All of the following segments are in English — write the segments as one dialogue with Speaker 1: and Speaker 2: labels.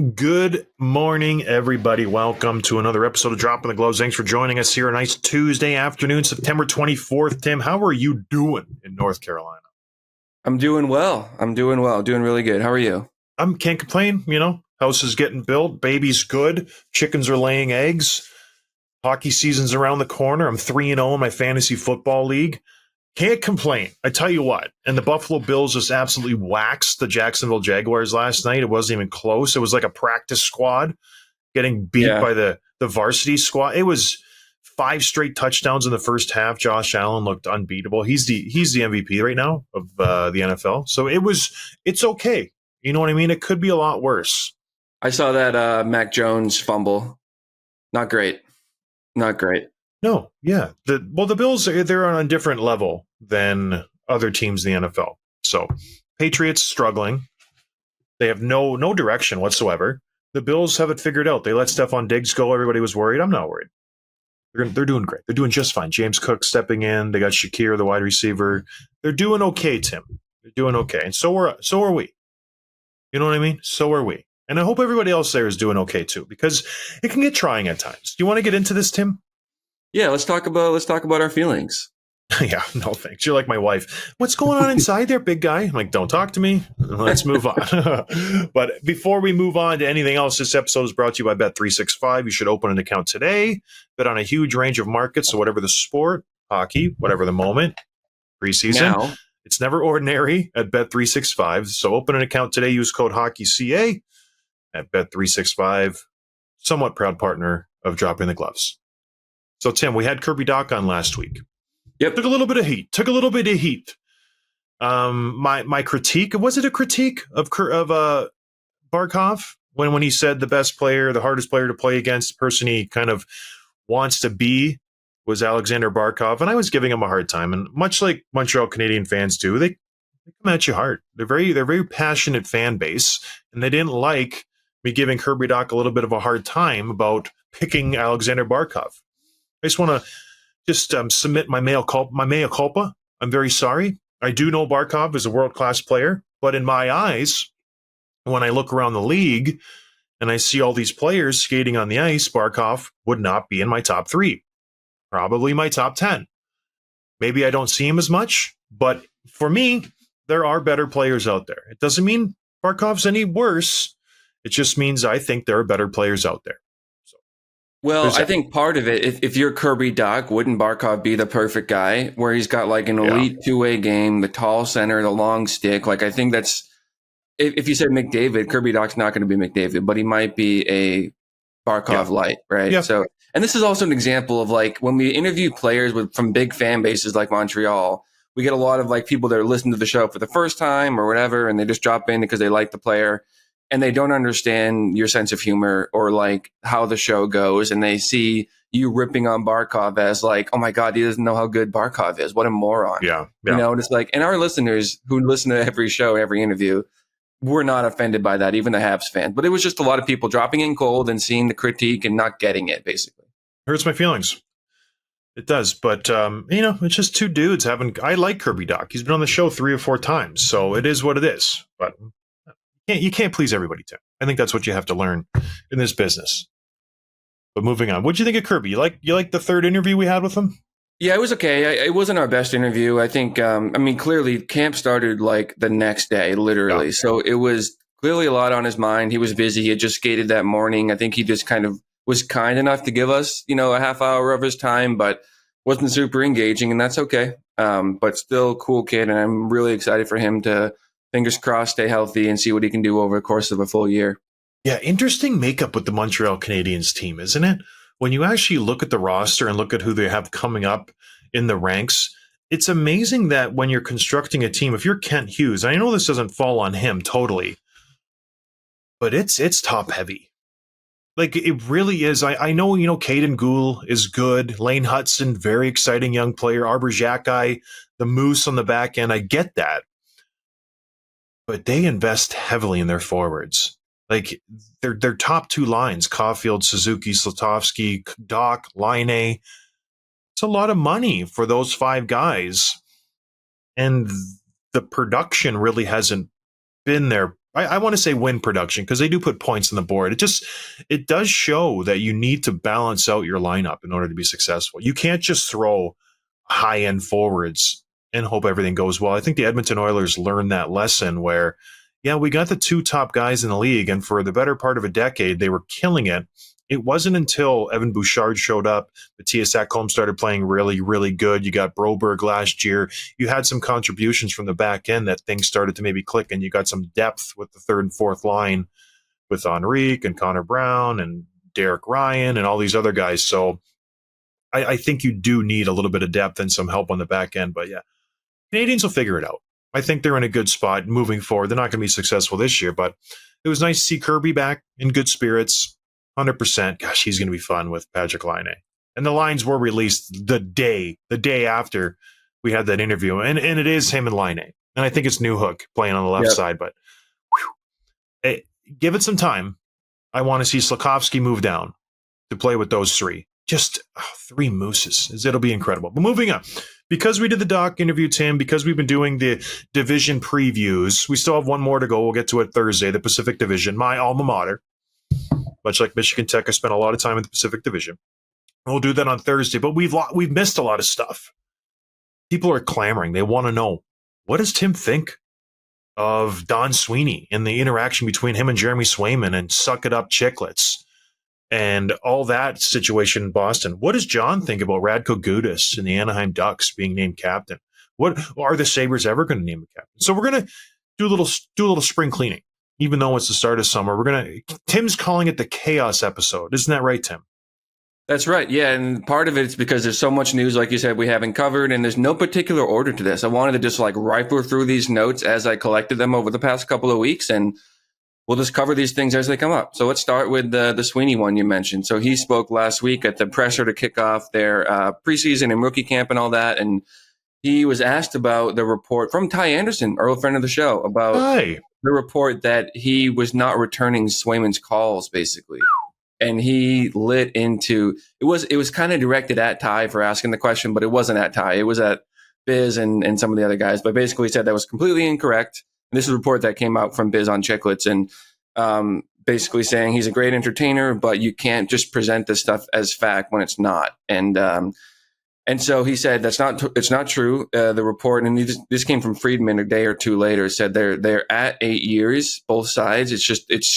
Speaker 1: Good morning, everybody. Welcome to another episode of Dropping the Gloves. Thanks for joining us here. A nice Tuesday afternoon, September 24th. Tim, how are you doing in North Carolina?
Speaker 2: I'm doing well. Doing really good. How are you?
Speaker 1: Can't complain. House is getting built. Baby's good. Chickens are laying eggs. Hockey season's around the corner. I'm 3-0 in my fantasy football league. Can't complain. I tell you what. And the Buffalo Bills just absolutely waxed the Jacksonville Jaguars last night. It wasn't even close. It was like a practice squad getting beat by the varsity squad. It was 5 straight touchdowns in the first half. Josh Allen looked unbeatable. He's the MVP right now of the NFL. So it's okay. You know what I mean? It could be a lot worse.
Speaker 2: I saw that Mac Jones fumble. Not great.
Speaker 1: No, yeah. The Bills, they're on a different level than other teams in the NFL. So Patriots struggling. They have no direction whatsoever. The Bills have it figured out. They let Stephon Diggs go. Everybody was worried. I'm not worried. They're doing great. They're doing just fine. James Cook stepping in. They got Shakir, the wide receiver. They're doing okay, Tim. They're doing okay. And so are we. You know what I mean? So are we. And I hope everybody else there is doing okay too, because it can get trying at times. Do you want to get into this, Tim?
Speaker 2: Yeah, let's talk about our feelings.
Speaker 1: Yeah, no thanks. You're like my wife. What's going on inside there, big guy? I'm like, don't talk to me. Let's move on. But before we move on to anything else, this episode is brought to you by Bet365. You should open an account today. Bet on a huge range of markets. So whatever the sport, hockey, whatever the moment, preseason. Now, it's never ordinary at Bet365. So open an account today. Use code HOCKEYCA at Bet365. Somewhat proud partner of Dropping the Gloves. So, Tim, we had Kirby Dach on last week.
Speaker 2: Yep.
Speaker 1: Took a little bit of heat. My critique, was it a critique of Barkov when he said the best player, the hardest player to play against, the person he kind of wants to be was Alexander Barkov, and I was giving him a hard time. And much like Montreal Canadiens fans do, they come at you hard. They're very passionate fan base, and they didn't like me giving Kirby Dach a little bit of a hard time about picking Alexander Barkov. I just want to submit my mea culpa. I'm very sorry. I do know Barkov is a world-class player, but in my eyes, when I look around the league and I see all these players skating on the ice, Barkov would not be in my top 3, probably my top 10. Maybe I don't see him as much, but for me, there are better players out there. It doesn't mean Barkov's any worse. It just means I think there are better players out there.
Speaker 2: Well, I think part of it, if you're Kirby Dach, wouldn't Barkov be the perfect guy where he's got like an elite two-way game, the tall center, the long stick? Like, I think that's, if you said McDavid, Kirby Dach's not going to be McDavid, but he might be a Barkov light, right?
Speaker 1: Yeah.
Speaker 2: So, and this is also an example of like when we interview players from big fan bases like Montreal, we get a lot of like people that are listening to the show for the first time or whatever, and they just drop in because they like the player. And they don't understand your sense of humor or like how the show goes. And they see you ripping on Barkov as like, oh my God, he doesn't know how good Barkov is. What a moron.
Speaker 1: Yeah.
Speaker 2: You know, and it's like, and our listeners who listen to every show, every interview, we're not offended by that, even the Habs fans. But it was just a lot of people dropping in cold and seeing the critique and not getting it, basically.
Speaker 1: Hurts my feelings. It does. But, it's just two dudes I like Kirby Dach. He's been on the show 3 or 4 times. So it is what it is. But you can't please everybody, Tim. I think that's what you have to learn in this business. But moving on, what'd you think of Kirby? You like the third interview we had with him?
Speaker 2: Yeah, it was okay. It wasn't our best interview. I think, clearly camp started like the next day, literally. Yeah. So it was clearly a lot on his mind. He was busy. He had just skated that morning. I think he just kind of was kind enough to give us, a half hour of his time, but wasn't super engaging, and that's okay. But still cool kid, and I'm really excited for him to, fingers crossed, stay healthy and see what he can do over the course of a full year.
Speaker 1: Yeah, interesting makeup with the Montreal Canadiens team, isn't it? When you actually look at the roster and look at who they have coming up in the ranks, it's amazing that when you're constructing a team, if you're Kent Hughes, I know this doesn't fall on him totally, but it's top heavy. Like, it really is. I know, Caden Gould is good. Lane Hudson, very exciting young player. Arbor Xhekaj, the Moose on the back end. I get that. But they invest heavily in their forwards. Like, their top 2 lines, Caulfield, Suzuki, Slotowski, Dach, Laine. It's a lot of money for those 5 guys. And the production really hasn't been there I want to say win production, because they do put points on the board. It does show that you need to balance out your lineup in order to be successful. You can't just throw high end forwards and hope everything goes well. I think the Edmonton Oilers learned that lesson where, yeah, we got the 2 top guys in the league, and for the better part of a decade, they were killing it. It wasn't until Evan Bouchard showed up, Matthias Ekholm started playing really, really good. You got Broberg last year. You had some contributions from the back end that things started to maybe click, and you got some depth with the 3rd and 4th line with Henrique and Connor Brown and Derek Ryan and all these other guys. So I think you do need a little bit of depth and some help on the back end. But yeah, Canadians will figure it out. I think they're in a good spot moving forward. They're not going to be successful this year, but it was nice to see Kirby back in good spirits. 100%. Gosh, he's going to be fun with Patrick Laine. And the lines were released the day after we had that interview. And it is him and Laine. And I think it's Newhook playing on the left side. But give it some time. I want to see Slafkovsky move down to play with those 3. Just 3 mooses. It'll be incredible. But moving on. Because we did the Dach interview, Tim, because we've been doing the division previews, we still have one more to go. We'll get to it Thursday, the Pacific Division, my alma mater. Much like Michigan Tech, I spent a lot of time in the Pacific Division. We'll do that on Thursday, but we've missed a lot of stuff. People are clamoring. They want to know, what does Tim think of Don Sweeney and the interaction between him and Jeremy Swayman and Suck It Up Chicklets and all that situation in Boston? What does John think about Radko Gudas and the Anaheim Ducks being named captain? What are the Sabres ever going to name a captain? So we're going to do a little spring cleaning. Even though it's the start of summer, Tim's calling it the chaos episode. Isn't that right, Tim?
Speaker 2: That's right. Yeah. And part of it's because there's so much news, like you said, we haven't covered, and there's no particular order to this. I wanted to just rifle through these notes as I collected them over the past couple of weeks, and we'll just cover these things as they come up. So let's start with the Sweeney one you mentioned. So he spoke last week at the presser to kick off their preseason and rookie camp and all that. And he was asked about the report from Ty Anderson, our old friend of the show, about the report that he was not returning Swayman's calls, basically. And he lit into it was kind of directed at Ty for asking the question, but it wasn't at Ty. It was at Biz and some of the other guys. But basically he said that was completely incorrect. And this is a report that came out from Biz on Chicklets, and basically saying he's a great entertainer, but you can't just present this stuff as fact when it's not. And so he said it's not true. The report, and this came from Friedman a day or two later, said they're at 8 years, both sides. It's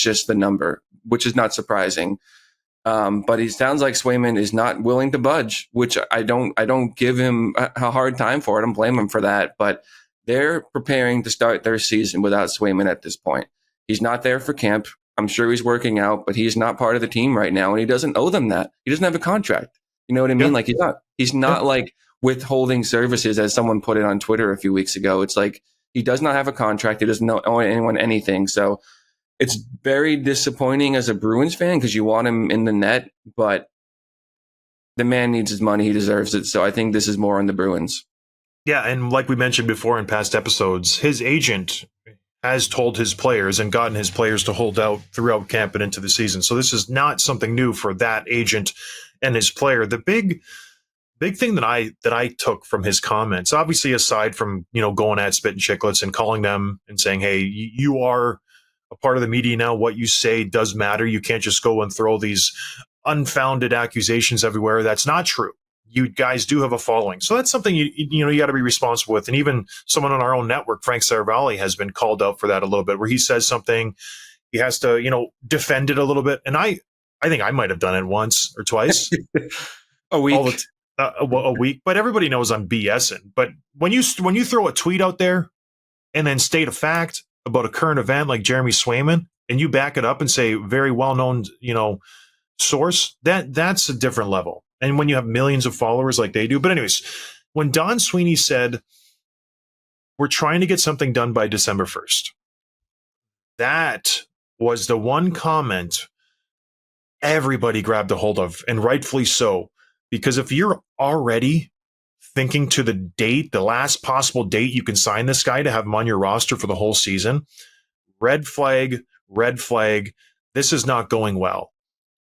Speaker 2: just the number, which is not surprising. But he sounds like Swayman is not willing to budge, which I don't give him a hard time for it. I don't blame him for that. But they're preparing to start their season without Swayman at this point. He's not there for camp. I'm sure he's working out, but he's not part of the team right now, and he doesn't owe them that. He doesn't have a contract. You know what I mean?
Speaker 1: Yeah.
Speaker 2: He's not like withholding services, as someone put it on Twitter a few weeks ago. It's like he does not have a contract. He doesn't owe anyone anything. So it's very disappointing as a Bruins fan because you want him in the net, but the man needs his money. He deserves it. So I think this is more on the Bruins.
Speaker 1: Yeah, and like we mentioned before in past episodes, his agent has told his players and gotten his players to hold out throughout camp and into the season. So this is not something new for that agent and his player. The big thing that I took from his comments, obviously aside from, going at Spit and Chicklets and calling them and saying, hey, you are a part of the media now. What you say does matter. You can't just go and throw these unfounded accusations everywhere. That's not true. You guys do have a following. So that's something you got to be responsible with. And even someone on our own network, Frank Saravalli, has been called out for that a little bit, where he says something, he has to, defend it a little bit. And I think I might have done it once or twice.
Speaker 2: A week.
Speaker 1: A week. But everybody knows I'm BSing. But when you throw a tweet out there and then state a fact about a current event like Jeremy Swayman, and you back it up and say very well-known, source, that's a different level. And when you have millions of followers like they do. But anyways, when Don Sweeney said, we're trying to get something done by December 1st, that was the one comment everybody grabbed a hold of, and rightfully so. Because if you're already thinking to the date, the last possible date you can sign this guy to have him on your roster for the whole season, red flag, this is not going well.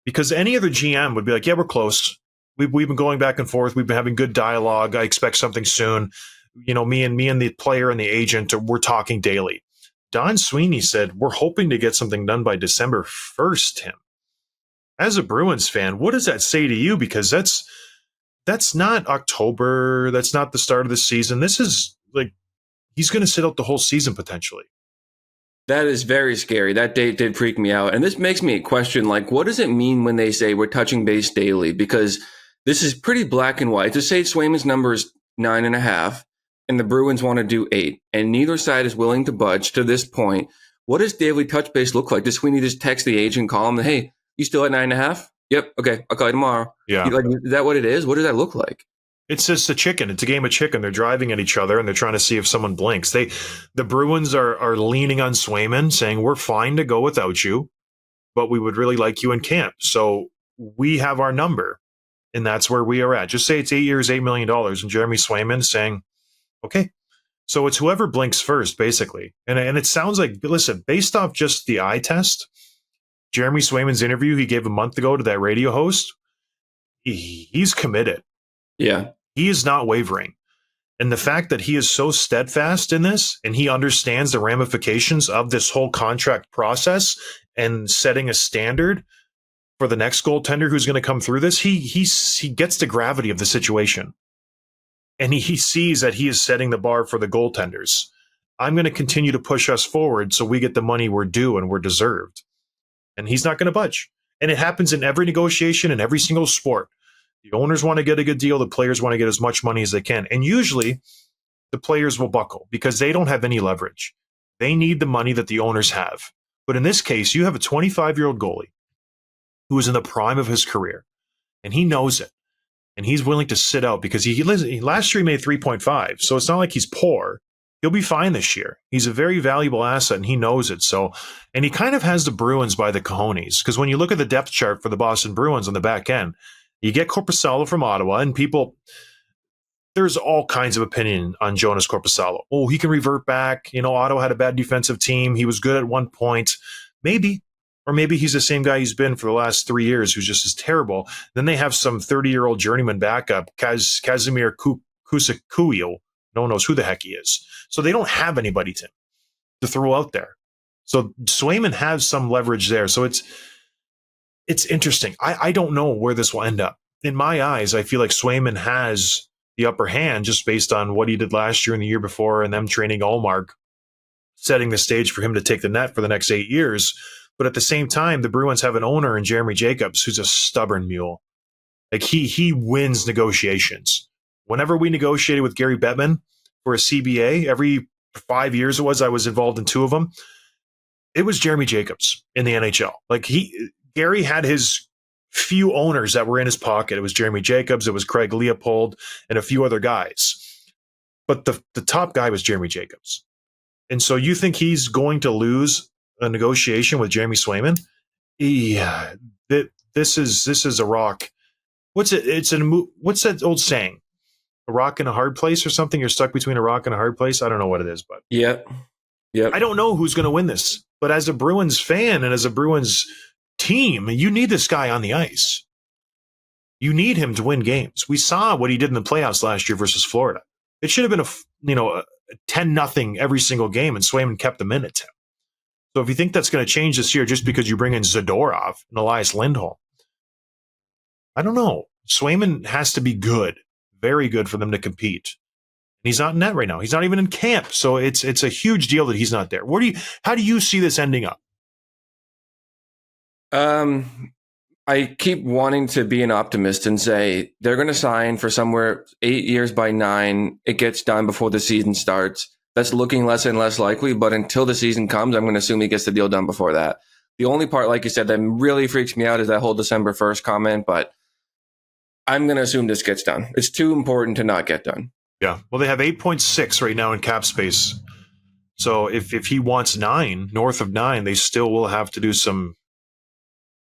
Speaker 1: Because any other GM would be like, yeah, we're close. We've been going back and forth. We've been having good dialogue. I expect something soon. Me and the player and the agent, we're talking daily. Don Sweeney said, we're hoping to get something done by December 1st, Tim. As a Bruins fan, what does that say to you? Because that's not October. That's not the start of the season. This is like, he's going to sit out the whole season potentially.
Speaker 2: That is very scary. That date did freak me out. And this makes me question, like, what does it mean when they say we're touching base daily? Because this is pretty black and white. To say Swayman's number is 9.5 and the Bruins want to do 8, and neither side is willing to budge to this point. What does daily touch base look like? Does Sweeney just text the agent, call him, hey, you still at 9.5? Yep. Okay. I'll call you tomorrow.
Speaker 1: Yeah.
Speaker 2: Like, is that what it is? What does that look like?
Speaker 1: It's just a chicken. It's a game of chicken. They're driving at each other and they're trying to see if someone blinks. The Bruins are leaning on Swayman, saying we're fine to go without you, but we would really like you in camp. So we have our number, and that's where we are at. Just say it's 8 years, $8 million, and Jeremy Swayman saying, okay. So it's whoever blinks first, basically. And it sounds like, listen, based off just the eye test, Jeremy Swayman's interview he gave a month ago to that radio host, he's committed.
Speaker 2: Yeah.
Speaker 1: He is not wavering. And the fact that he is so steadfast in this and he understands the ramifications of this whole contract process and setting a standard for the next goaltender who's going to come through this, he gets the gravity of the situation. And he sees that he is setting the bar for the goaltenders. I'm going to continue to push us forward so we get the money we're due and we're deserved. And he's not going to budge. And it happens in every negotiation in every single sport. The owners want to get a good deal. The players want to get as much money as they can. And usually the players will buckle because they don't have any leverage. They need the money that the owners have. But in this case, you have a 25-year-old goalie who is in the prime of his career, and he knows it. And he's willing to sit out because last year he made 3.5. So it's not like he's poor. He'll be fine this year. He's a very valuable asset, and he knows it. So, and he kind of has the Bruins by the cojones, because when you look at the depth chart for the Boston Bruins on the back end, you get Korpisalo from Ottawa, and there's all kinds of opinion on Jonas Korpisalo. Oh, he can revert back. Ottawa had a bad defensive team. He was good at one point. Maybe. Or maybe he's the same guy he's been for the last 3 years who's just as terrible. Then they have some 30-year-old journeyman backup, Kazimir Kusakuyo. No one knows who the heck he is. So they don't have anybody to throw out there. So Swayman has some leverage there. So it's interesting. I don't know where this will end up. In my eyes, I feel like Swayman has the upper hand just based on what he did last year and the year before and them training Allmark, setting the stage for him to take the net for the next 8 years. But at the same time, the Bruins have an owner in Jeremy Jacobs who's a stubborn mule. Like he wins negotiations. Whenever we negotiated with Gary Bettman for a CBA, every 5 years I was involved in 2 of them. It was Jeremy Jacobs in the NHL. Like Gary had his few owners that were in his pocket. It was Jeremy Jacobs, it was Craig Leopold, and a few other guys. But the top guy was Jeremy Jacobs. And so you think he's going to lose a negotiation with Jeremy Swayman? Yeah, this is a rock. What's that old saying? A rock in a hard place or something? You're stuck between a rock and a hard place? I don't know what it is, but
Speaker 2: Yep.
Speaker 1: I don't know who's going to win this. But as a Bruins fan and as a Bruins team, you need this guy on the ice. You need him to win games. We saw what he did in the playoffs last year versus Florida. It should have been a 10-0 every single game, and Swayman kept them in it. So if you think that's going to change this year just because you bring in Zadorov and Elias Lindholm, I don't know. Swayman has to be good, very good for them to compete. And he's not in net right now. He's not even in camp. So it's a huge deal that he's not there. How do you see this ending up?
Speaker 2: I keep wanting to be an optimist and say they're going to sign for somewhere 8 years by 9. It gets done before the season starts. That's looking less and less likely, but until the season comes, I'm going to assume he gets the deal done before that. The only part, like you said, that really freaks me out is that whole December 1st comment, but I'm going to assume this gets done. It's too important to not get done.
Speaker 1: Yeah. Well, they have 8.6 right now in cap space. So if he wants 9, north of 9, they still will have to do some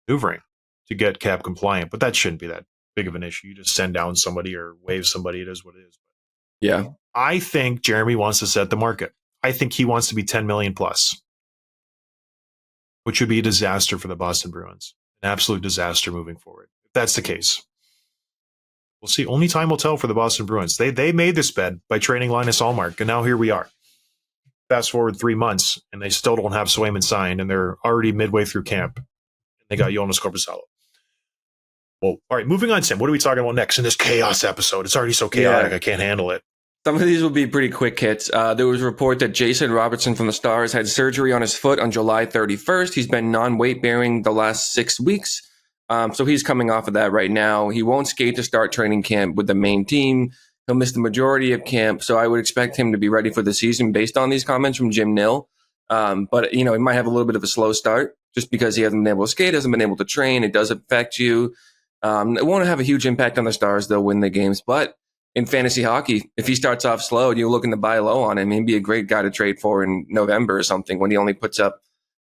Speaker 1: maneuvering to get cap compliant, but that shouldn't be that big of an issue. You just send down somebody or waive somebody. It is what it is.
Speaker 2: Yeah.
Speaker 1: I think Jeremy wants to set the market. I think he wants to be 10 million plus, which would be a disaster for the Boston Bruins. An absolute disaster moving forward. If that's the case, we'll see. Only time will tell for the Boston Bruins. They made this bed by trading Linus Allmark, and now here we are. fast forward 3 months, and they still don't have Swayman signed, and they're already midway through camp. They got Jonas Korpisalo. Well, all right, moving on, Tim. What are we talking about next in this chaos episode? It's already so chaotic, I can't handle it.
Speaker 2: Some of these will be pretty quick hits. There was a report that Jason Robertson from the Stars had surgery on his foot on July 31st. He's been non-weight bearing the last 6 weeks. So he's coming off of that right now. He won't skate to start training camp with the main team. He'll miss the majority of camp. So I would expect him to be ready for the season based on these comments from Jim Nill. But, he might have a little bit of a slow start just because he hasn't been able to skate, hasn't been able to train. It does affect you. It won't have a huge impact on the Stars. They'll win the games. But in fantasy hockey, if he starts off slow and you're looking to buy low on him, he'd be a great guy to trade for in November or something when he only puts up,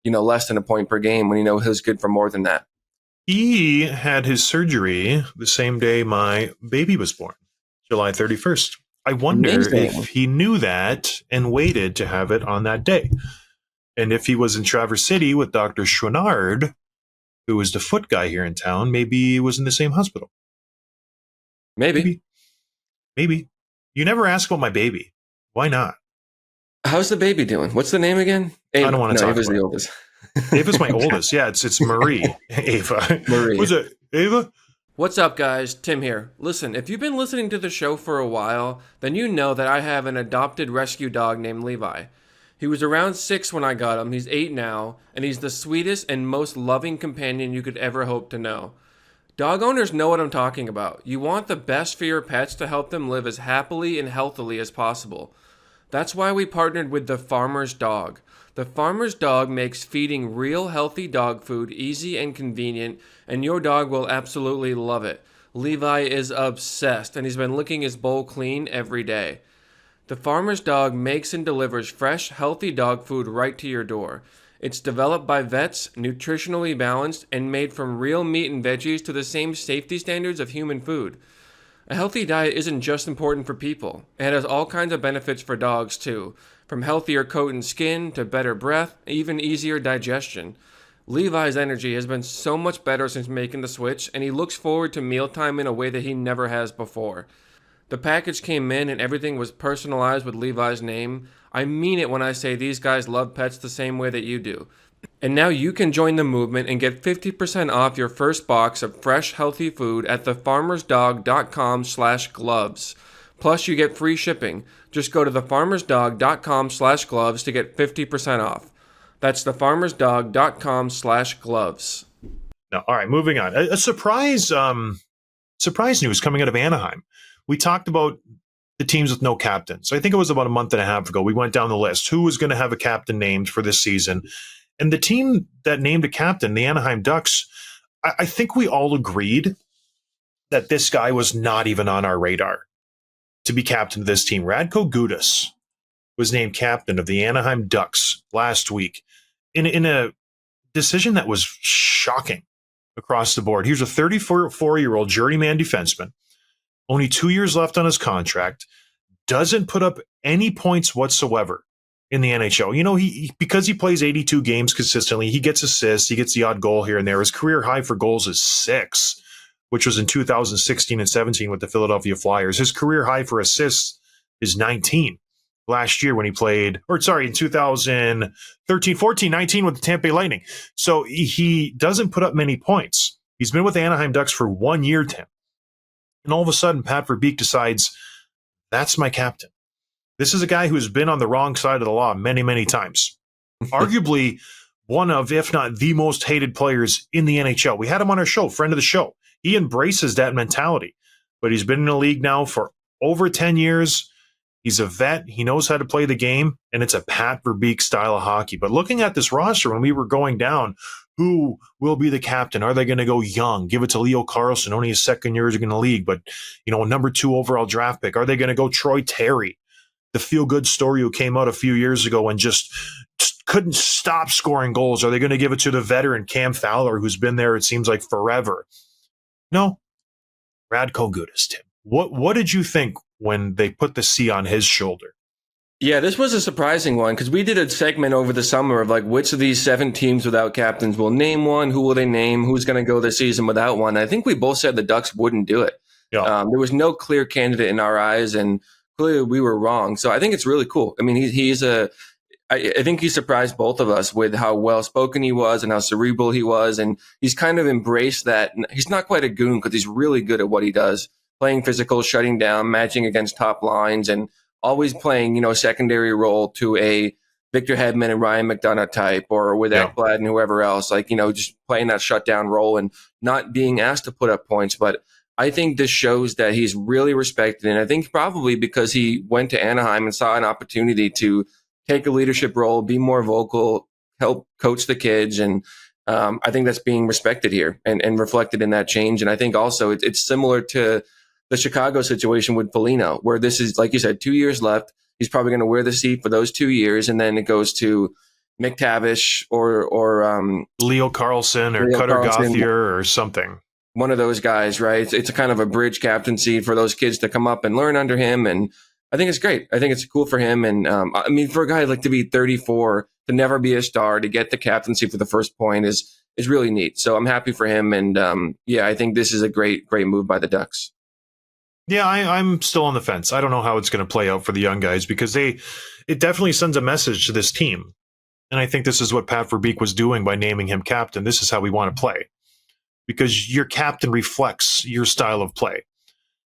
Speaker 2: less than a point per game when he's good for more than that.
Speaker 1: He had his surgery the same day my baby was born, July 31st. I wonder if he knew that and waited to have it on that day. And if he was in Traverse City with Dr. Chouinard, who was the foot guy here in town, maybe he was in the same hospital. Maybe. You never ask about my baby. Why not?
Speaker 2: How's the baby doing? What's the name again?
Speaker 1: Ava. I don't want to talk
Speaker 2: Ava's
Speaker 1: about
Speaker 2: the oldest.
Speaker 1: Ava's my oldest. Yeah, it's Marie. Ava.
Speaker 2: Marie.
Speaker 1: Was it Ava?
Speaker 3: What's up, guys? Tim here. Listen, if you've been listening to the show for a while, then you know that I have an adopted rescue dog named Levi. He was around 6 when I got him. He's 8 now, and he's the sweetest and most loving companion you could ever hope to know. Dog owners know what I'm talking about. You want the best for your pets to help them live as happily and healthily as possible. That's why we partnered with The Farmer's Dog. The Farmer's Dog makes feeding real healthy dog food easy and convenient, and your dog will absolutely love it. Levi is obsessed, and he's been licking his bowl clean every day. The Farmer's Dog makes and delivers fresh, healthy dog food right to your door. It's developed by vets, nutritionally balanced, and made from real meat and veggies to the same safety standards of human food. A healthy diet isn't just important for people. It has all kinds of benefits for dogs, too. From healthier coat and skin to better breath, even easier digestion. Levi's energy has been so much better since making the switch, and he looks forward to mealtime in a way that he never has before. The package came in and everything was personalized with Levi's name. I mean it when I say these guys love pets the same way that you do. And now you can join the movement and get 50% off your first box of fresh, healthy food at thefarmersdog.com/gloves. Plus you get free shipping. Just go to thefarmersdog.com/gloves to get 50% off. That's thefarmersdog.com/gloves.
Speaker 1: No, all right, moving on. A surprise news coming out of Anaheim. We talked about the teams with no captains. I think it was about a month and a half ago. We went down the list. Who was going to have a captain named for this season? And the team that named a captain, the Anaheim Ducks, I think we all agreed that this guy was not even on our radar to be captain of this team. Radko Gudas was named captain of the Anaheim Ducks last week in a decision that was shocking across the board. He was a 34-year-old journeyman defenseman. Only 2 years left on his contract, doesn't put up any points whatsoever in the NHL. He because he plays 82 games consistently, he gets assists, he gets the odd goal here and there. His career high for goals is 6, which was in 2016 and 17 with the Philadelphia Flyers. His career high for assists is 19 last year when he played, in 2013, 14, 19 with the Tampa Bay Lightning. So he doesn't put up many points. He's been with the Anaheim Ducks for 1 year, Tim. And all of a sudden, Pat Verbeek decides, that's my captain. This is a guy who's been on the wrong side of the law many, many times. Arguably one of, if not the most hated players in the NHL. We had him on our show, friend of the show. He embraces that mentality. But he's been in the league now for over 10 years. He's a vet. He knows how to play the game. And it's a Pat Verbeek style of hockey. But looking at this roster, when we were going down, who will be the captain? Are they going to go young? Give it to Leo Carlsson, only his second year in the league, but a number 2 overall draft pick. Are they going to go Troy Terry, the feel-good story who came out a few years ago and just couldn't stop scoring goals? Are they going to give it to the veteran Cam Fowler, who's been there, it seems like, forever? No. Radko Gudas, Tim. What did you think when they put the C on his shoulder?
Speaker 2: Yeah, this was a surprising one because we did a segment over the summer of which of these 7 teams without captains will name one, who will they name, who's going to go this season without one. I think we both said the Ducks wouldn't do it. Yeah. There was no clear candidate in our eyes, and clearly we were wrong. So I think it's really cool. I mean, he's a I think he surprised both of us with how well spoken he was and how cerebral he was. And he's kind of embraced that. He's not quite a goon because he's really good at what he does, playing physical, shutting down, matching against top lines, and always playing, a secondary role to a Victor Hedman and Ryan McDonough type, or with Ekblad and whoever else, just playing that shutdown role and not being asked to put up points. But I think this shows that he's really respected. And I think probably because he went to Anaheim and saw an opportunity to take a leadership role, be more vocal, help coach the kids. And I think that's being respected here and reflected in that change. And I think also it's similar to the Chicago situation with Foligno, where this is, like you said, 2 years left. He's probably going to wear the seat for those 2 years. And then it goes to McTavish or
Speaker 1: Leo Carlson or Cutter Gauthier or something.
Speaker 2: One of those guys, right? It's a kind of a bridge captaincy for those kids to come up and learn under him. And I think it's great. I think it's cool for him. And for a guy like to be 34, to never be a star, to get the captaincy for the first point is really neat. So I'm happy for him. And I think this is a great move by the Ducks.
Speaker 1: Yeah, I'm still on the fence. I don't know how it's going to play out for the young guys because it definitely sends a message to this team. And I think this is what Pat Verbeek was doing by naming him captain. This is how we want to play because your captain reflects your style of play.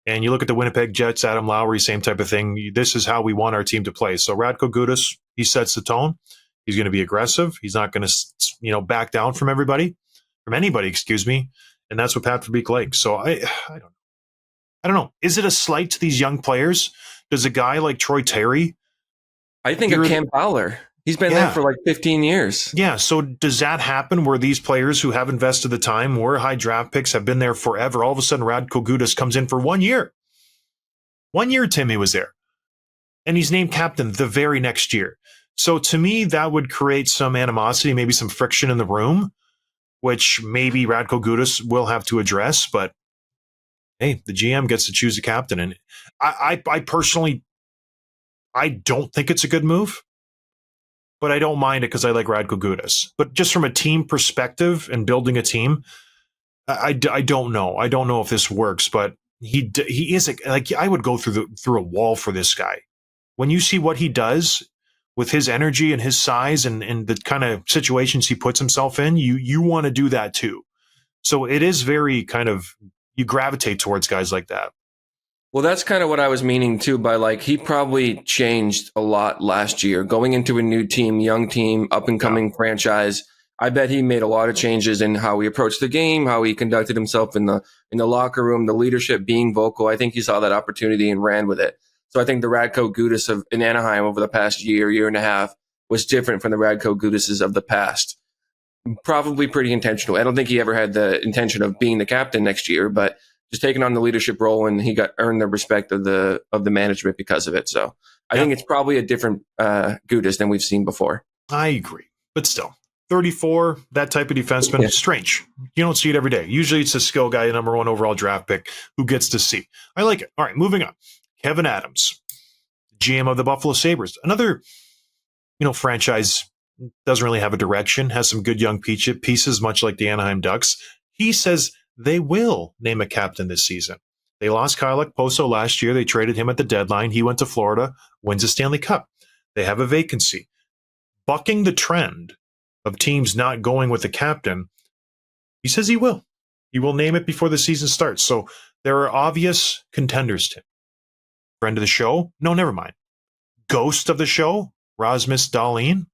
Speaker 1: And you look at the Winnipeg Jets, Adam Lowry, same type of thing. This is how we want our team to play. So Radko Gudas, he sets the tone. He's going to be aggressive. He's not going to, back down from anybody. And that's what Pat Verbeek likes. So I don't know. Is it a slight to these young players? Does a guy like Troy Terry?
Speaker 2: I think of Cam Fowler. He's been there for like 15 years.
Speaker 1: Yeah. So does that happen where these players who have invested the time, were high draft picks, have been there forever? All of a sudden, Radko Gudas comes in for 1 year. 1 year, Timmy was there. And he's named captain the very next year. So to me, that would create some animosity, maybe some friction in the room, which maybe Radko Gudas will have to address. But hey, the GM gets to choose a captain. And I personally, I don't think it's a good move. But I don't mind it because I like Radko Gudas. But just from a team perspective and building a team, I don't know. I don't know if this works, but he is I would go through a wall for this guy. When you see what he does with his energy and his size and the kind of situations he puts himself in, you want to do that too. So it is very kind of, you gravitate towards guys like that.
Speaker 2: Well, that's kind of what I was meaning too by he probably changed a lot last year going into a new team, young team, up and coming franchise. I bet he made a lot of changes in how he approached the game, how he conducted himself in the locker room, the leadership, being vocal. I think he saw that opportunity and ran with it. So I think the Radko Gudas in Anaheim over the past year and a half was different from the Radko Gudases of the past. Probably pretty intentional. I don't think he ever had the intention of being the captain next year, but just taking on the leadership role, and he earned the respect of the management because of it. So I think it's probably a different Gudas than we've seen before.
Speaker 1: I agree, but still, 34, that type of defenseman, strange. You don't see it every day. Usually it's a skill guy, a number 1 overall draft pick who gets to see. I like it. All right, moving on. Kevin Adams, GM of the Buffalo Sabres, another franchise doesn't really have a direction, has some good young pieces, much like the Anaheim Ducks. He says they will name a captain this season. They lost Kyle Okposo last year. They traded him at the deadline. He went to Florida, wins a Stanley Cup. They have a vacancy. Bucking the trend of teams not going with the captain, he says he will. He will name it before the season starts. So there are obvious contenders to him. Friend of the show? No, never mind. Ghost of the show? Rasmus Dahlin.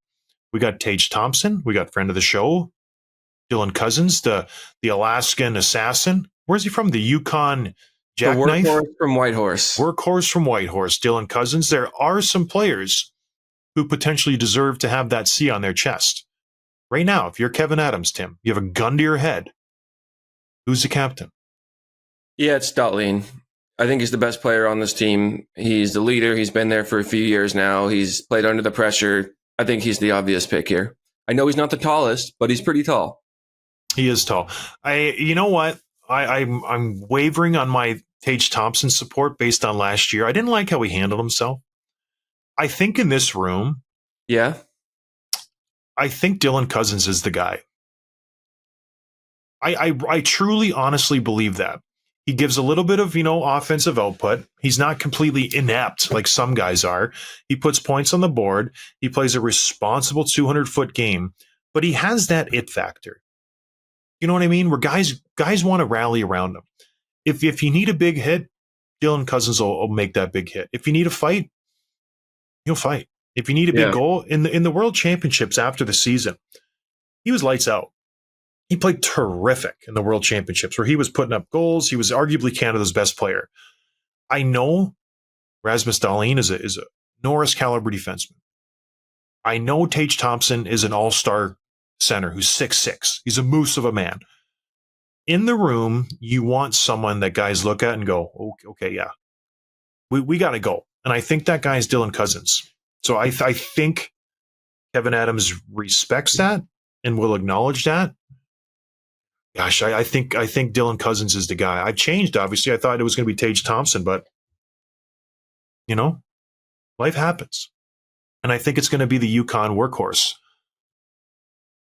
Speaker 1: We got Tage Thompson. We got friend of the show, Dylan Cousins, the Alaskan assassin. Where's he from? The Yukon Jackknife?
Speaker 2: Workhorse from Whitehorse.
Speaker 1: Workhorse from Whitehorse, Dylan Cousins. There are some players who potentially deserve to have that C on their chest. Right now, if you're Kevin Adams, Tim, you have a gun to your head. Who's the captain?
Speaker 2: Yeah, it's Dahlin. I think he's the best player on this team. He's the leader. He's been there for a few years now. He's played under the pressure. I think he's the obvious pick here. I know he's not the tallest, but he's pretty tall.
Speaker 1: He is tall. You know what? I'm wavering on my Tage Thompson support based on last year. I didn't like how he handled himself. I think in this room, I think Dylan Cousins is the guy. I truly, honestly believe that. He gives a little bit of, offensive output. He's not completely inept like some guys are. He puts points on the board. He plays a responsible 200-foot game, but he has that it factor. You know what I mean? Where guys want to rally around him. If you need a big hit, Dylan Cousins will make that big hit. If you need a fight, he'll fight. If you need a big goal in the World Championships after the season, he was lights out. He played terrific in the World Championships where he was putting up goals. He was arguably Canada's best player. I know Rasmus Dahlin is a Norris caliber defenseman. I know Tage Thompson is an all-star center who's 6'6". He's a moose of a man. In the room, you want someone that guys look at and go, okay, yeah, we got to go. And I think that guy is Dylan Cousins. So I think Kevin Adams respects that and will acknowledge that. Gosh, I think Dylan Cousins is the guy. I changed, obviously. I thought it was going to be Tage Thompson, but, life happens. And I think it's going to be the Yukon workhorse,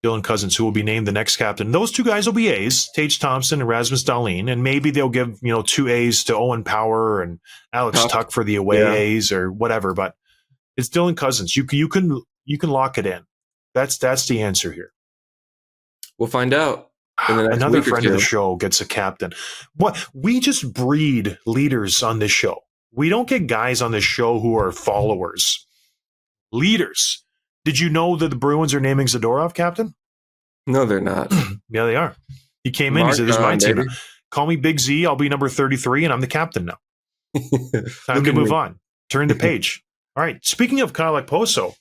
Speaker 1: Dylan Cousins, who will be named the next captain. Those two guys will be A's, Tage Thompson and Rasmus Dahlin, and maybe they'll give, 2 A's to Owen Power and Alex Tuck for the away A's or whatever, but it's Dylan Cousins. You can lock it in. That's the answer here.
Speaker 2: We'll find out.
Speaker 1: Another friend of the show gets a captain. What we just breed leaders on this show. We don't get guys on this show who are followers. Leaders. Did you know that the Bruins are naming Zadorov captain?
Speaker 2: No, they're not.
Speaker 1: Yeah, they are. He came in. He said, "This is my team. Call me Big Z. I'll be number 33, and I'm the captain now." Time to move on. Turn the page. All right. Speaking of Kyle Okposo,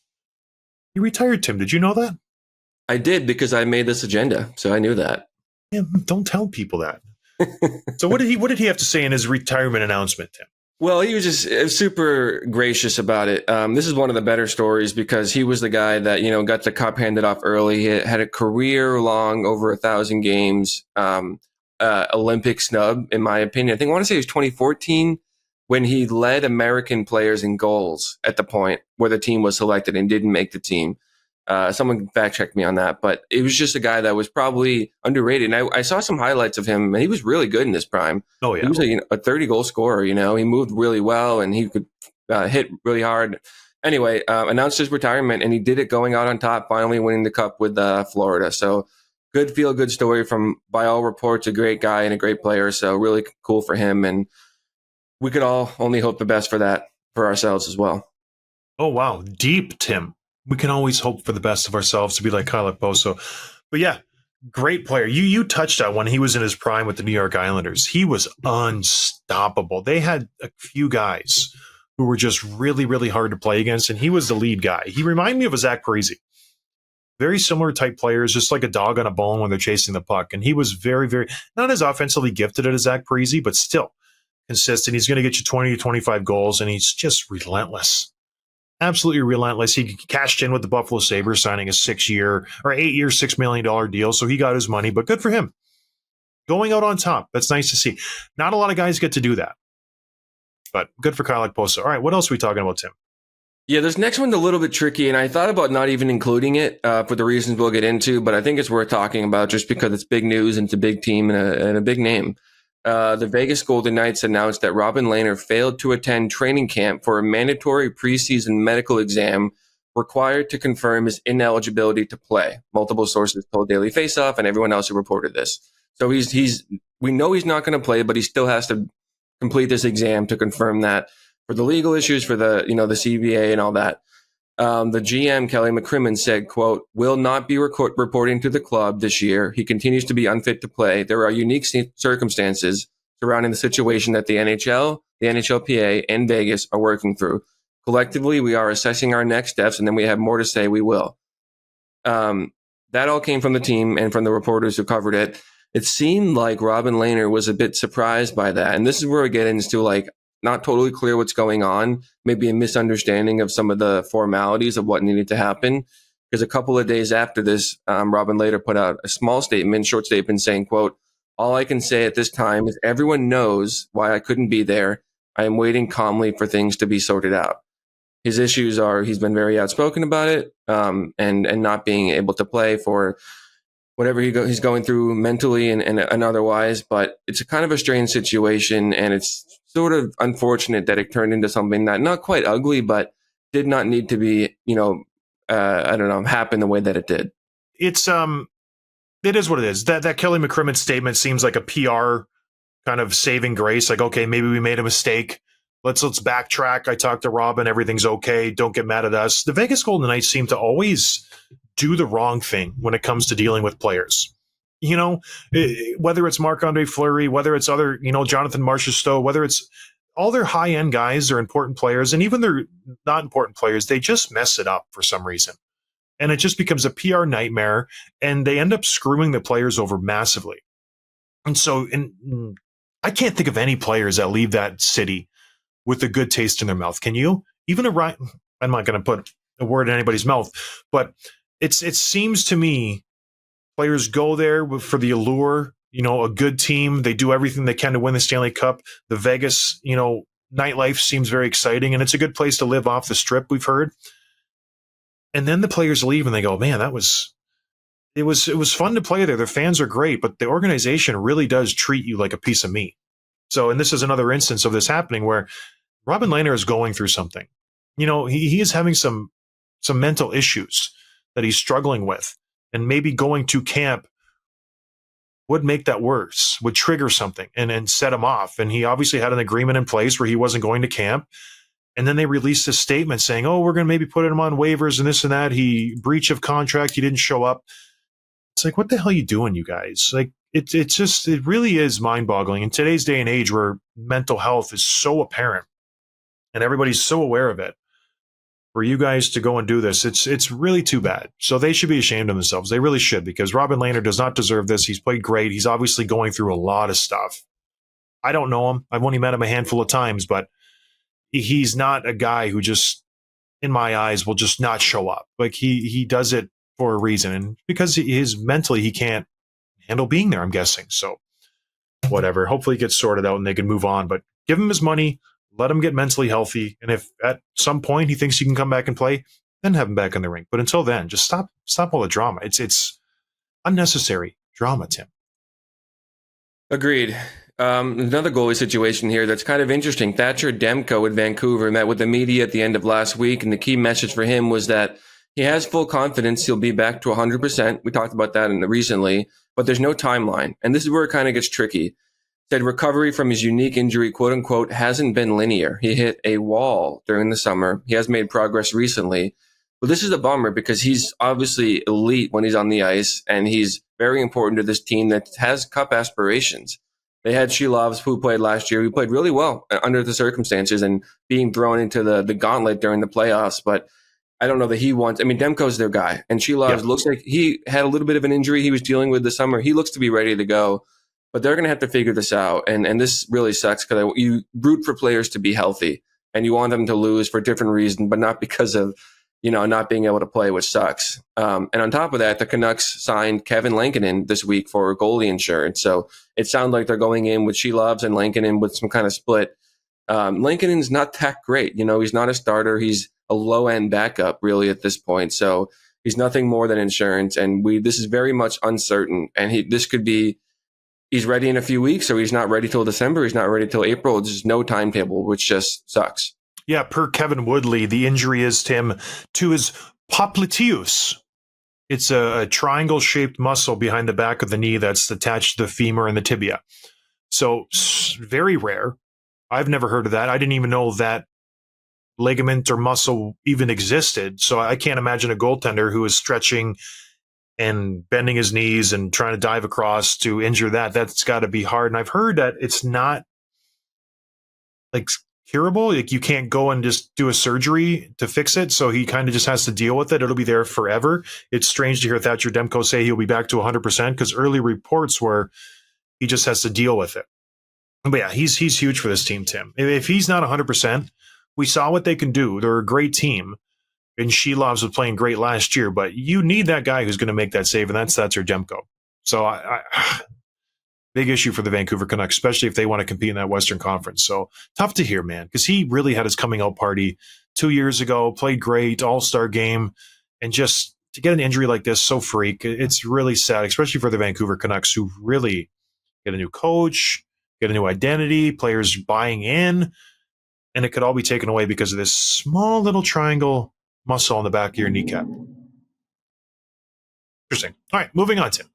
Speaker 1: he retired. Tim, did you know that?
Speaker 2: I did because I made this agenda, so I knew that.
Speaker 1: Yeah, don't tell people that. So what did he have to say in his retirement announcement, Tim?
Speaker 2: Well, he was just super gracious about it. This is one of the better stories because he was the guy that, got the cup handed off early. He had a career-long, over 1,000 games, Olympic snub, in my opinion. I want to say it was 2014 when he led American players in goals at the point where the team was selected and didn't make the team. Someone fact checked me on that, but it was just a guy that was probably underrated. And I saw some highlights of him, and he was really good in his prime.
Speaker 1: Oh yeah,
Speaker 2: he was a 30 goal scorer. He moved really well, and he could hit really hard. Anyway, announced his retirement, and he did it going out on top, finally winning the cup with Florida. So good feel-good story from, by all reports, a great guy and a great player. So really cool for him, and we could all only hope the best for that for ourselves as well.
Speaker 1: Oh wow, deep, Tim. We can always hope for the best of ourselves to be like Kyle Okposo. But yeah, great player. You touched on when he was in his prime with the New York Islanders. He was unstoppable. They had a few guys who were just really, really hard to play against, and he was the lead guy. He reminded me of a Zach Parise. Very similar type players, just like a dog on a bone when they're chasing the puck. And he was very, very, not as offensively gifted as Zach Parise, but still consistent. He's going to get you 20 to 25 goals, and he's just relentless. Absolutely relentless. He cashed in with the Buffalo Sabres, signing a 8-year, $6 million deal. So he got his money, but good for him. Going out on top. That's nice to see. Not a lot of guys get to do that, but good for Kyle Okposo. All right. What else are we talking about, Tim?
Speaker 2: Yeah, this next one's a little bit tricky, and I thought about not even including it for the reasons we'll get into, but I think it's worth talking about just because it's big news and it's a big team and a big name. The Vegas Golden Knights announced that Robin Lehner failed to attend training camp for a mandatory preseason medical exam required to confirm his ineligibility to play. Multiple sources told Daily Faceoff and everyone else who reported this. So we know he's not going to play, but he still has to complete this exam to confirm that for the legal issues, for the the CBA and all that. The GM, Kelly McCrimmon, said, quote, "will not be reporting to the club this year. He continues to be unfit to play. There are unique circumstances surrounding the situation that the NHL, the NHLPA, and Vegas are working through. Collectively, we are assessing our next steps, and then we have more to say. We will." That all came from the team and from the reporters who covered it. It seemed like Robin Lehner was a bit surprised by that. And this is where we get into not totally clear what's going on, maybe a misunderstanding of some of the formalities of what needed to happen. Because a couple of days after this, Robin Lehner put out a short statement saying, quote, "all I can say at this time is everyone knows why I couldn't be there. I am waiting calmly for things to be sorted out." His issues are he's been very outspoken about it and not being able to play for whatever he's going through mentally and otherwise. But it's a kind of a strange situation, and it's sort of unfortunate that it turned into something that not quite ugly, but did not need to be, I don't know, happen the way that it did.
Speaker 1: It's it is what it is. That Kelly McCrimmon statement seems like a PR kind of saving grace. Like, okay, maybe we made a mistake. Let's backtrack. I talked to Robin. Everything's okay. Don't get mad at us. The Vegas Golden Knights seem to always do the wrong thing when it comes to dealing with players. Whether it's Marc-Andre Fleury, whether it's other, Jonathan Marchessault, whether it's all their high-end guys are important players, and even their not important players, they just mess it up for some reason. And it just becomes a PR nightmare, and they end up screwing the players over massively. And so I can't think of any players that leave that city with a good taste in their mouth. Can you? Even I'm not going to put a word in anybody's mouth, but it seems to me players go there for the allure, a good team. They do everything they can to win the Stanley Cup. The Vegas, nightlife seems very exciting, and it's a good place to live off the strip, we've heard. And then the players leave and they go, man, it was fun to play there. Their fans are great, but the organization really does treat you like a piece of meat. So, and this is another instance of this happening where Robin Lehner is going through something. He is having some mental issues that he's struggling with, and maybe going to camp would make that worse, would trigger something and set him off. And he obviously had an agreement in place where he wasn't going to camp. And then they released a statement saying, oh, we're going to maybe put him on waivers and this and that. He breach of contract. He didn't show up. It's like, what the hell are you doing, you guys? Like, it really is mind boggling in today's day and age where mental health is so apparent and everybody's so aware of it. For you guys to go and do this, it's really too bad. So they should be ashamed of themselves. They really should, because Robin Lehner does not deserve this. He's played great. He's obviously going through a lot of stuff. I don't know him. I've only met him a handful of times, but he's not a guy who just, in my eyes, will just not show up. Like he does it for a reason, and because mentally he can't handle being there, I'm guessing. So whatever. Hopefully it gets sorted out and they can move on. But give him his money. Let him get mentally healthy. And if at some point he thinks he can come back and play, then have him back in the rink. But until then, just stop all the drama. It's unnecessary drama, Tim.
Speaker 2: Agreed. Another goalie situation here that's kind of interesting. Thatcher Demko in Vancouver met with the media at the end of last week, and the key message for him was that he has full confidence he'll be back to 100%. We talked about that recently, but there's no timeline. And this is where it kind of gets tricky. Said recovery from his unique injury, quote unquote, hasn't been linear. He hit a wall during the summer. He has made progress recently. But this is a bummer because he's obviously elite when he's on the ice, and he's very important to this team that has cup aspirations. They had Shelovs, who played last year, who played really well under the circumstances and being thrown into the gauntlet during the playoffs. But I don't know that he wants. I mean, Demko's their guy, and Shelovs looks like he had a little bit of an injury he was dealing with this summer. He looks to be ready to go. But they're going to have to figure this out. And this really sucks because you root for players to be healthy and you want them to lose for a different reason, but not because of, not being able to play, which sucks. And on top of that, the Canucks signed Kevin Lankinen this week for goalie insurance. So it sounds like they're going in with Shelovs and Lankinen with some kind of split. Lankinen's not that great. He's not a starter. He's a low-end backup, really, at this point. So he's nothing more than insurance. And this is very much uncertain. And this could be, he's ready in a few weeks, or he's not ready till December. He's not ready till April. There's just no timetable, which just sucks.
Speaker 1: Yeah, per Kevin Woodley, the injury is, Tim, to his popliteus. It's a triangle-shaped muscle behind the back of the knee that's attached to the femur and the tibia. So very rare. I've never heard of that. I didn't even know that ligament or muscle even existed. So I can't imagine a goaltender who is stretching and bending his knees and trying to dive across to injure that. That's got to be hard. And I've heard that it's not like curable. Like you can't go and just do a surgery to fix it. So he kind of just has to deal with it. It'll be there forever. It's strange to hear Thatcher Demko say he'll be back to 100% because early reports were he just has to deal with it. But yeah, he's huge for this team, Tim. If he's not 100%, we saw what they can do. They're a great team. And Shelovs was playing great last year, but you need that guy who's going to make that save, and that's Thatcher Demko. So big issue for the Vancouver Canucks, especially if they want to compete in that Western Conference. So tough to hear, man, because he really had his coming out party 2 years ago, played great, all-star game, and just to get an injury like this, so freak, it's really sad, especially for the Vancouver Canucks, who really get a new coach, get a new identity, players buying in, and it could all be taken away because of this small little triangle muscle on the back of your kneecap. Interesting. All right, moving on, Tim.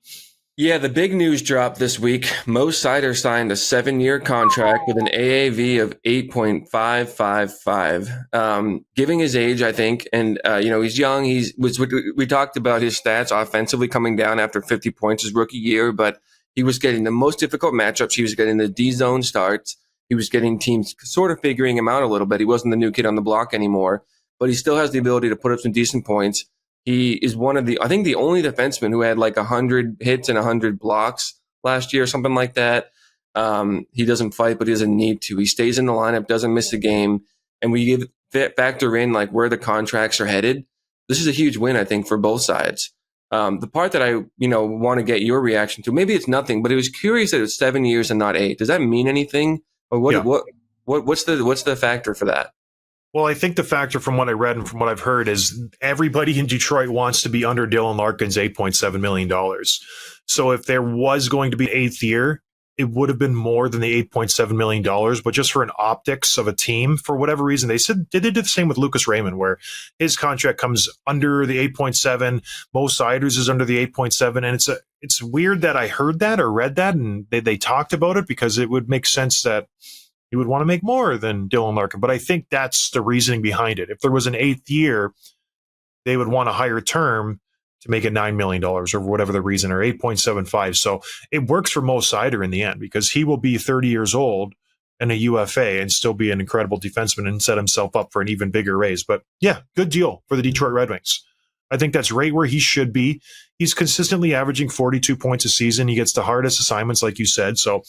Speaker 2: Yeah, the big news dropped this week. Mo Seider signed a 7-year contract with an AAV of 8.555. Giving his age, I think, and he's young. We talked about his stats offensively coming down after 50 points his rookie year, but he was getting the most difficult matchups. He was getting the D zone starts. He was getting teams sort of figuring him out a little bit. He wasn't the new kid on the block anymore, but he still has the ability to put up some decent points. He is one of the only defenseman who had like 100 hits and 100 blocks last year, something like that. He doesn't fight, but he doesn't need to. He stays in the lineup, doesn't miss a game. And we factor in like where the contracts are headed. This is a huge win, I think, for both sides. The part that I, want to get your reaction to, maybe it's nothing, but it was curious that it's 7 years and not 8. Does that mean anything? Or what's the factor for that?
Speaker 1: Well, I think the factor from what I read and from what I've heard is everybody in Detroit wants to be under Dylan Larkin's $8.7 million. So if there was going to be an 8th year, it would have been more than the $8.7 million. But just for an optics of a team, for whatever reason, they did the same with Lucas Raymond, where his contract comes under the 8.7. Mo Seider's is under the 8.7. And it's weird that I heard that or read that and they talked about it, because it would make sense that he would want to make more than Dylan Larkin. But I think that's the reasoning behind it. If there was an 8th year, they would want a higher term to make it $9 million or whatever the reason, or 8.75. So it works for Mo Seider in the end, because he will be 30 years old and a UFA and still be an incredible defenseman and set himself up for an even bigger raise. But yeah, good deal for the Detroit Red Wings. I think that's right where he should be. He's consistently averaging 42 points a season. He gets the hardest assignments, like you said. So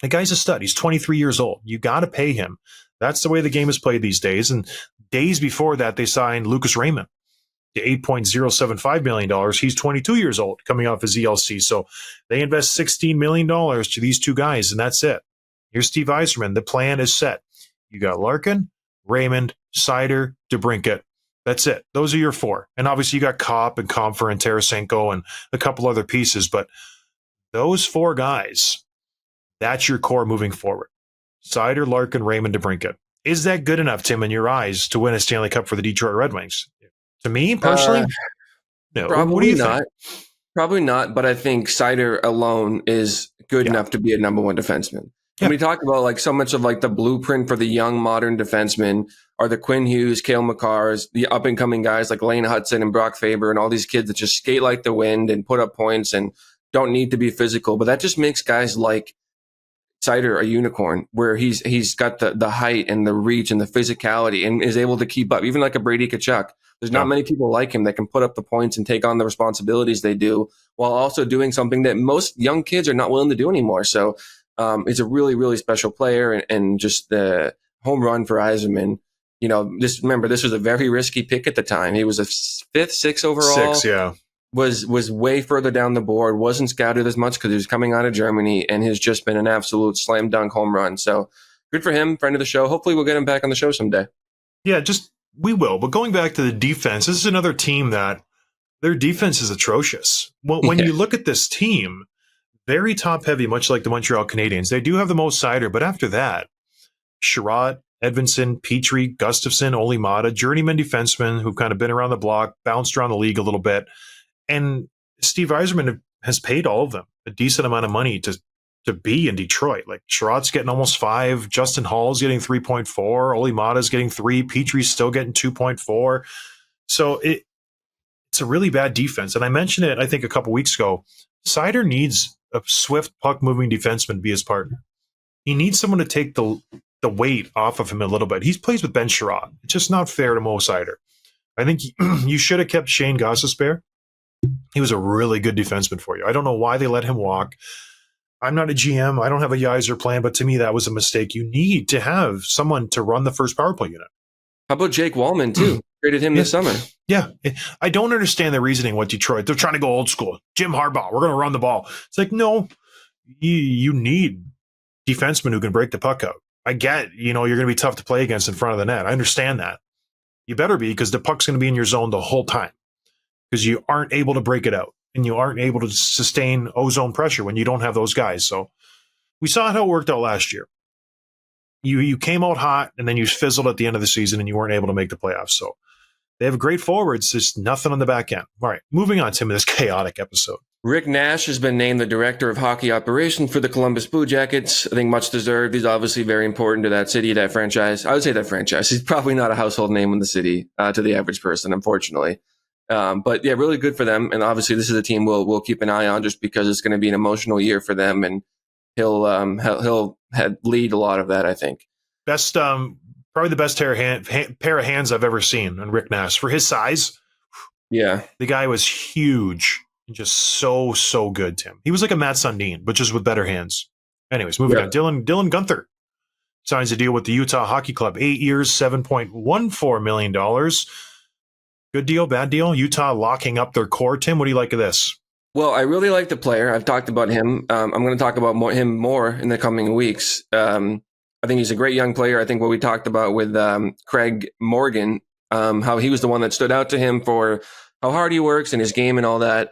Speaker 1: the guy's a stud. He's 23 years old. You got to pay him. That's the way the game is played these days. And days before that, they signed Lucas Raymond to $8.075 million. He's 22 years old, coming off his ELC. So they invest $16 million to these two guys, and that's it. Here's Steve Yzerman. The plan is set. You got Larkin, Raymond, Seider, DeBrincat. That's it. Those are your 4. And obviously you got Kopp and Comfer and Tarasenko and a couple other pieces. But those 4 guys, that's your core moving forward. Seider, Larkin, Raymond, DeBrincat. Is that good enough, Tim, in your eyes, to win a Stanley Cup for the Detroit Red Wings? To me, personally, no.
Speaker 2: Probably
Speaker 1: what do you
Speaker 2: not.
Speaker 1: think?
Speaker 2: Probably not, but I think Seider alone is good enough to be a number 1 defenseman.
Speaker 1: Yeah.
Speaker 2: And we talk about like so much of like the blueprint for the young modern defensemen are the Quinn Hughes, Cale Makars, the up and coming guys like Lane Hudson and Brock Faber and all these kids that just skate like the wind and put up points and don't need to be physical. But that just makes guys like Seider a unicorn, where he's got the height and the reach and the physicality and is able to keep up, even like a Brady Tkachuk. There's not many people like him that can put up the points and take on the responsibilities they do while also doing something that most young kids are not willing to do anymore. So he's a really, really special player, and just the home run for Yzerman. Remember, this was a very risky pick at the time. He was a 5th, 6th overall.
Speaker 1: 6, yeah.
Speaker 2: Was way further down the board, wasn't scouted as much because he was coming out of Germany, and has just been an absolute slam dunk home run. So good for him, friend of the show. Hopefully we'll get him back on the show someday.
Speaker 1: Yeah, we will. But going back to the defense, this is another team that their defense is atrocious. Well, when you look at this team, very top heavy, much like the Montreal Canadiens. They do have the most Seider, but after that, Sherratt, Edvinsson, Petrie, Gustafsson, Olimata, journeyman defensemen who've kind of been around the block, bounced around the league a little bit. And Steve Yzerman has paid all of them a decent amount of money to be in Detroit. Like Sherratt's getting almost 5, Justin Hall's getting 3.4, Olimata's getting 3, Petrie's still getting 2.4. So it's a really bad defense. And I mentioned it, I think, a couple weeks ago. Seider needs a swift puck-moving defenseman to be his partner. He needs someone to take the weight off of him a little bit. He plays with Ben Sherratt. It's just not fair to Mo Seider. I think you should have kept Shane Gostisbehere. He was a really good defenseman for you. I don't know why they let him walk. I'm not a GM. I don't have a Yzer plan, but to me, that was a mistake. You need to have someone to run the first power play unit.
Speaker 2: How about Jake Wallman, too? Traded him this summer.
Speaker 1: Yeah. I don't understand the reasoning with Detroit. They're trying to go old school. Jim Harbaugh, we're going to run the ball. It's like, no, you need defensemen who can break the puck out. I get, you're going to be tough to play against in front of the net. I understand that. You better be, because the puck's going to be in your zone the whole time. because you aren't able to break it out and you aren't able to sustain ozone pressure when you don't have those guys. So we saw how it worked out last year. You came out hot and then you fizzled at the end of the season and you weren't able to make the playoffs. So they have great forwards, just nothing on the back end. All right, moving on, Tim, in this chaotic episode.
Speaker 2: Rick Nash has been named the director of hockey operations for the Columbus Blue Jackets. I think much deserved. He's obviously very important to that city, that franchise. I would say that franchise. He's probably not a household name in the city to the average person, unfortunately. But yeah, really good for them. And obviously, this is a team we'll keep an eye on just because it's going to be an emotional year for them, and he'll lead a lot of that, I think.
Speaker 1: Best, probably the best pair of hands I've ever seen on Rick Nash for his size.
Speaker 2: Yeah,
Speaker 1: the guy was huge. Just so good, Tim. He was like a Matt Sundin, but just with better hands. Anyways, moving on. Dylan Guenther signs a deal with the Utah Hockey Club. 8 years, $7.14 million. Good deal, bad deal? Utah locking up their core. Tim, what do you like of this?
Speaker 2: Well, I really like the player. I've talked about him. I'm going to talk about him more in the coming weeks. I think he's a great young player. I think what we talked about with Craig Morgan, how he was the one that stood out to him for how hard he works and his game and all that.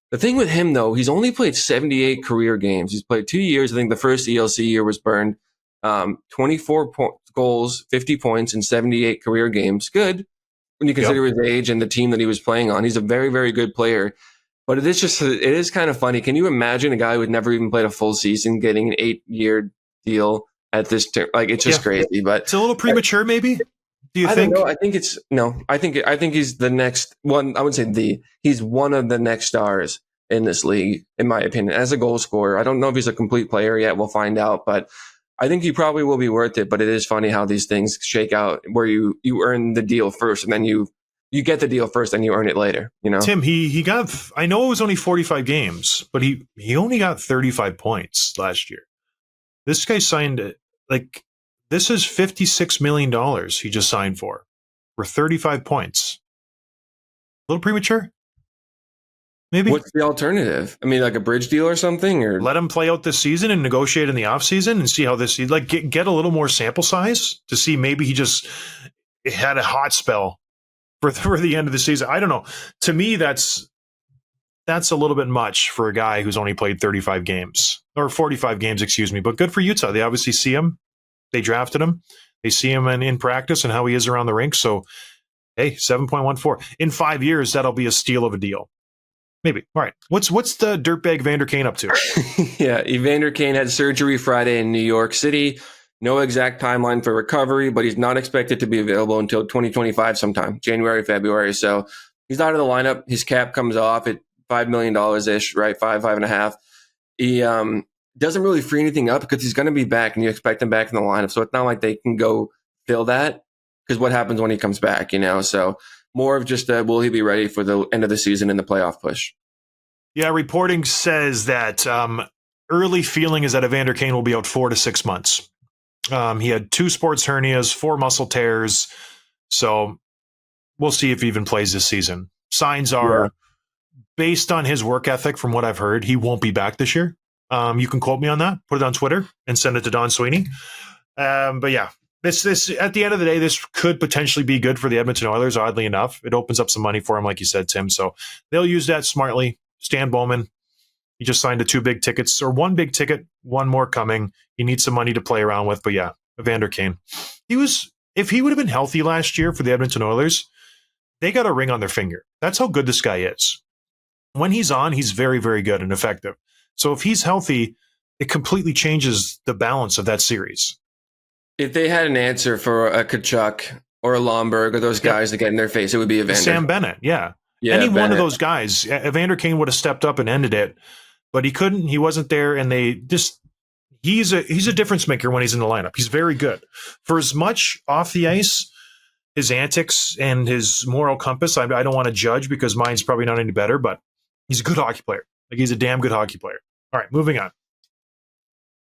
Speaker 2: The thing with him, though, he's only played 78 career games. He's played 2 years. I think the first ELC year was burned. 24 goals, 50 points in 78 career games. Good when you consider his age and the team that he was playing on. He's a very, very good player. But it is kind of funny. Can you imagine a guy who had never even played a full season getting an 8-year deal at this term? Like, it's just crazy. But
Speaker 1: it's a little premature, maybe. Do you
Speaker 2: I
Speaker 1: think?
Speaker 2: Don't know. I think he's the next one. I would say he's one of the next stars in this league, in my opinion, as a goal scorer. I don't know if he's a complete player yet. We'll find out, but I think he probably will be worth it. But it is funny how these things shake out, where you earn the deal first, and then you get the deal first, and you earn it later. You know,
Speaker 1: Tim, he got. I know it was only 45 games, but he only got 35 points last year. This guy signed it like. This is $56 million he just signed for 35 points. A little premature? Maybe.
Speaker 2: What's the alternative? I mean, like a bridge deal or something? Or
Speaker 1: let him play out this season and negotiate in the offseason and see how this, like, get a little more sample size to see maybe he just had a hot spell for the end of the season. I don't know. To me, that's a little bit much for a guy who's only played 35 games or 45 games, excuse me. But good for Utah. They obviously see him. They drafted him. They see him in practice and how he is around the rink. So, hey, 7.14. In 5 years, that'll be a steal of a deal. Maybe. All right. What's the dirtbag Evander Kane up to?
Speaker 2: Yeah, Evander Kane had surgery Friday in New York City. No exact timeline for recovery, but he's not expected to be available until 2025 sometime, January, February. So he's out of the lineup. His cap comes off at $5 million-ish, right? 5.5. He doesn't really free anything up because he's going to be back and you expect him back in the lineup. So it's not like they can go fill that, because what happens when he comes back, you know? So more of just will he be ready for the end of the season and the playoff push?
Speaker 1: Yeah, reporting says that early feeling is that Evander Kane will be out 4 to 6 months. He had 2 sports hernias, 4 muscle tears. So we'll see if he even plays this season. Signs are, based on his work ethic, from what I've heard, he won't be back this year. You can quote me on that, put it on Twitter, and send it to Don Sweeney. But yeah, this at the end of the day, this could potentially be good for the Edmonton Oilers, oddly enough. It opens up some money for him, like you said, Tim. So they'll use that smartly. Stan Bowman, he just signed 2 big tickets, or 1 big ticket, 1 more coming. He needs some money to play around with. But yeah, Evander Kane. If he would have been healthy last year for the Edmonton Oilers, they got a ring on their finger. That's how good this guy is. When he's on, he's very, very good and effective. So if he's healthy, it completely changes the balance of that series.
Speaker 2: If they had an answer for a Tkachuk or a Lomberg or those guys that get in their face, it would be Evander.
Speaker 1: Sam Bennett, yeah. Any one of those guys, Evander Kane would have stepped up and ended it, but he couldn't. He wasn't there, and he's a difference maker when he's in the lineup. He's very good. For as much off the ice, his antics and his moral compass, I don't want to judge because mine's probably not any better, but he's a good hockey player. Like, he's a damn good hockey player. All right, moving on.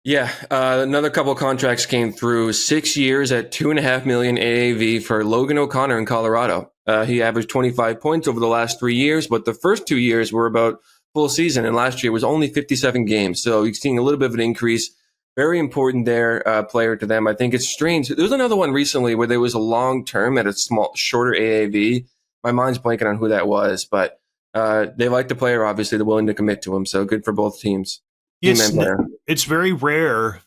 Speaker 2: Yeah, another couple of contracts came through. 6 years at $2.5 million AAV for Logan O'Connor in Colorado. He averaged 25 points over the last 3 years, but the first 2 years were about full season, and last year was only 57 games. So you're seeing a little bit of an increase. Very important there, player to them. I think it's strange. There was another one recently where there was a long term at a shorter AAV. My mind's blanking on who that was, but They like the player, obviously. They're willing to commit to him, so good for both teams.
Speaker 1: It's very rare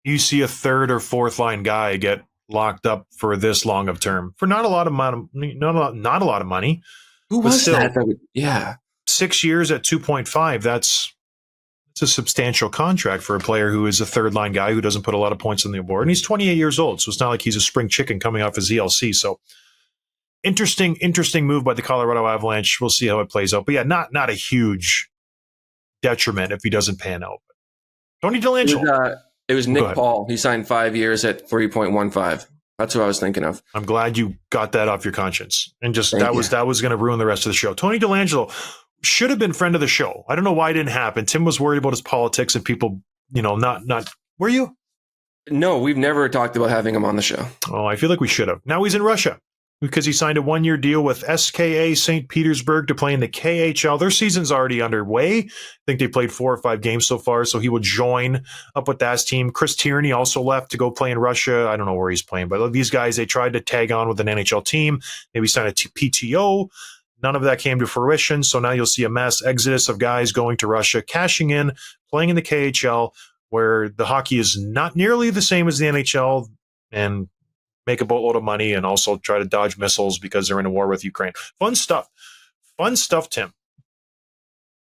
Speaker 1: you see a third or fourth line guy get locked up for this long of term for not a lot of money.
Speaker 2: Who was that? Yeah,
Speaker 1: 6 years at 2.5. That's a substantial contract for a player who is a third line guy who doesn't put a lot of points on the board, and he's 28 years old, so it's not like he's a spring chicken coming off his ELC. So interesting move by the Colorado Avalanche. We'll see how it plays out, but yeah, not a huge detriment if he doesn't pan out. Tony DeAngelo.
Speaker 2: It was Nick Paul. He signed 5 years at 3.15. That's what I was thinking of.
Speaker 1: I'm glad you got that off your conscience. And just that was going to ruin the rest of the show. Tony DeAngelo should have been friend of the show. I don't know why it didn't happen. Tim was worried about his politics and people, not. Were you?
Speaker 2: No, we've never talked about having him on the show.
Speaker 1: Oh, I feel like we should have. Now he's in Russia because he signed a 1-year deal with SKA St. Petersburg to play in the KHL. Their season's already underway. I think they played 4 or 5 games so far, so he will join up with that team. Chris Tierney also left to go play in Russia. I don't know where he's playing, but these guys, they tried to tag on with an NHL team. Maybe sign a PTO. None of that came to fruition, so now you'll see a mass exodus of guys going to Russia, cashing in, playing in the KHL, where the hockey is not nearly the same as the NHL, and make a boatload of money and also try to dodge missiles because they're in a war with Ukraine. Fun stuff, Tim.